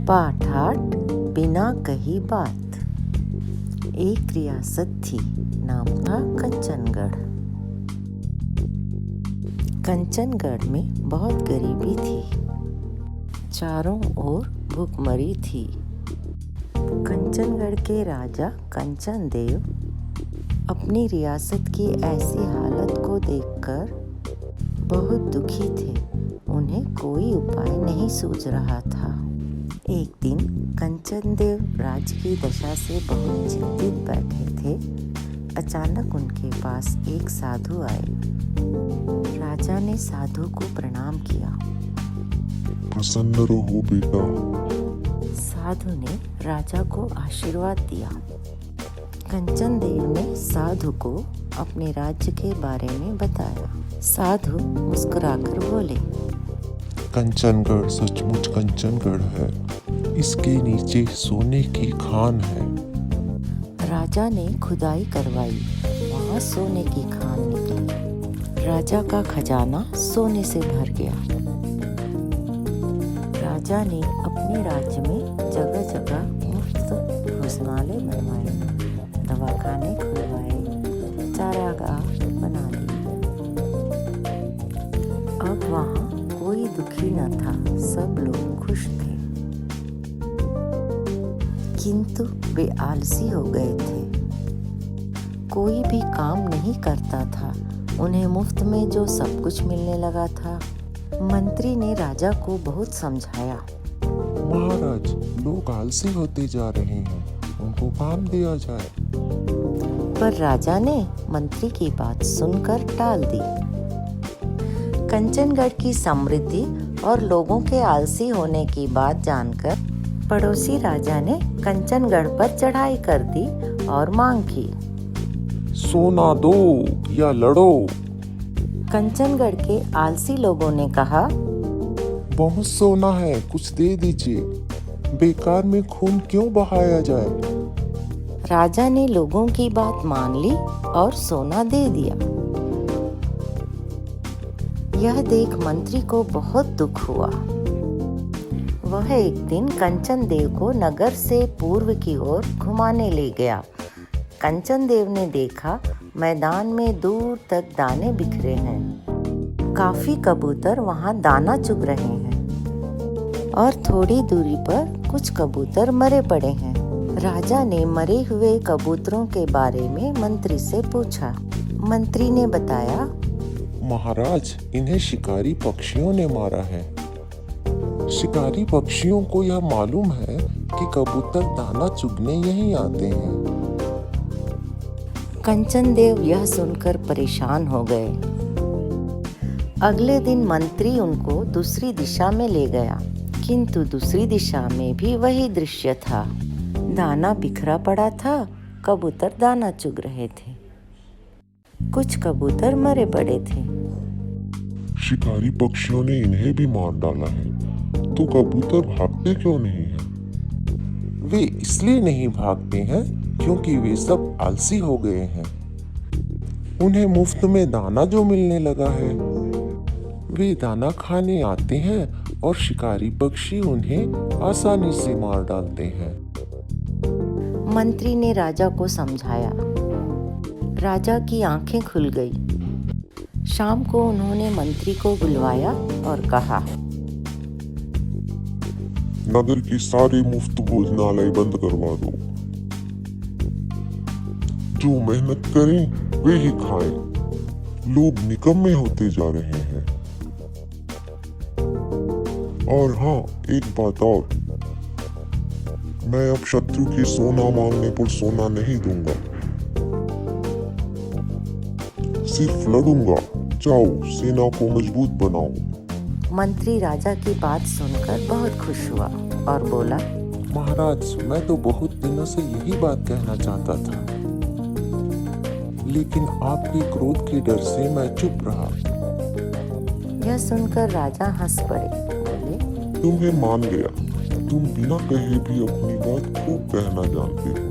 पाठ 8 बिना कही बात। एक रियासत थी, नाम था कंचनगढ़। कंचनगढ़ में बहुत गरीबी थी, चारों ओर भूखमरी थी। कंचनगढ़ के राजा कंचन देव अपनी रियासत की ऐसी हालत को देखकर बहुत दुखी थे। उन्हें कोई उपाय नहीं सूझ रहा था। एक दिन कंचन देव राज्य की दशा से बहुत चिंतित बैठे थे। अचानक उनके पास एक साधु आए। राजा ने साधु को प्रणाम किया। प्रसन्न रहो बेटा। साधु ने राजा को आशीर्वाद दिया। कंचन देव ने साधु को अपने राज्य के बारे में बताया। साधु मुस्कुराकर बोले, कंचनगढ़ सचमुच कंचनगढ़ है। इसके नीचे सोने की खान है। राजा ने खुदाई करवाई, वहाँ सोने की खान निकली। राजा का खजाना सोने से भर गया। राजा ने अपने राज्य में जगह जगह मुफ्त भोजनालय बनवाए, दवाखाने खुलवाए, चारागाह बना दिए। अब वहाँ कोई दुखी न था, सब लोग खुश थे। किंतु वे आलसी हो गए थे। कोई भी काम नहीं करता था। उन्हें मुफ्त में जो सब कुछ मिलने लगा था। मंत्री ने राजा को बहुत समझाया। महाराज, लोग आलसी होते जा रहे हैं, उनको काम दिया जाए। पर राजा ने मंत्री की बात सुनकर टाल दी। कंचनगढ़ की समृद्धि और लोगों के आलसी होने की बात जानकर पड़ोसी राजा ने कंचनगढ़ पर चढ़ाई कर दी और मांग की, सोना दो या लड़ो। कंचनगढ़ के आलसी लोगों ने कहा, बहुत सोना है, कुछ दे दीजिए। बेकार में खून क्यों बहाया जाए। राजा ने लोगों की बात मान ली और सोना दे दिया। यह देख मंत्री को बहुत दुख हुआ। वह एक दिन कंचन देव को नगर से पूर्व की ओर घुमाने ले गया। कंचन देव ने देखा मैदान में दूर तक दाने बिखरे हैं। काफी कबूतर वहां दाना चुग रहे हैं और थोड़ी दूरी पर कुछ कबूतर मरे पड़े हैं। राजा ने मरे हुए कबूतरों के बारे में मंत्री से पूछा। मंत्री ने बताया, महाराज, इन्हें शिकारी पक्षियों ने मारा है। शिकारी पक्षियों को यह मालूम है कि कबूतर दाना चुगने यहीं आते हैं। कंचन देव यह सुनकर परेशान हो गए। अगले दिन मंत्री उनको दूसरी दिशा में ले गया, किंतु दूसरी दिशा में भी वही दृश्य था। दाना बिखरा पड़ा था, कबूतर दाना चुग रहे थे। कुछ कबूतर मरे पड़े थे। शिकारी पक्षियों ने इन्हें भी मार डाला है, तो कबूतर भागते क्यों नहीं हैं? वे इसलिए नहीं भागते हैं क्योंकि वे सब आलसी हो गए हैं। उन्हें मुफ्त में दाना जो मिलने लगा है, वे दाना खाने आते हैं और शिकारी पक्षी उन्हें आसानी से मार डालते हैं। मंत्री ने राजा को समझाया। राजा की आंखें खुल गई। शाम को उन्होंने मंत्री को बुलवाया और कहा, नगर की सारी मुफ्त भोजनालय बंद करवा दो। जो मेहनत करें वे ही खाएं। लोग निकम्मे होते जा रहे हैं। और हाँ, एक बात और, मैं अब शत्रु के सोना मांगने पर सोना नहीं दूंगा, सिर्फ लड़ूंगा। जाओ, सेना को मजबूत बनाओ। मंत्री राजा की बात सुनकर बहुत खुश हुआ और बोला, महाराज, मैं तो बहुत दिनों से यही बात कहना चाहता था, लेकिन आपके क्रोध के डर से मैं चुप रहा। यह सुनकर राजा हंस पड़े, बोले, तुम्हें मान गया। तुम बिना कहे भी अपनी बात खूब कहना जानते हो।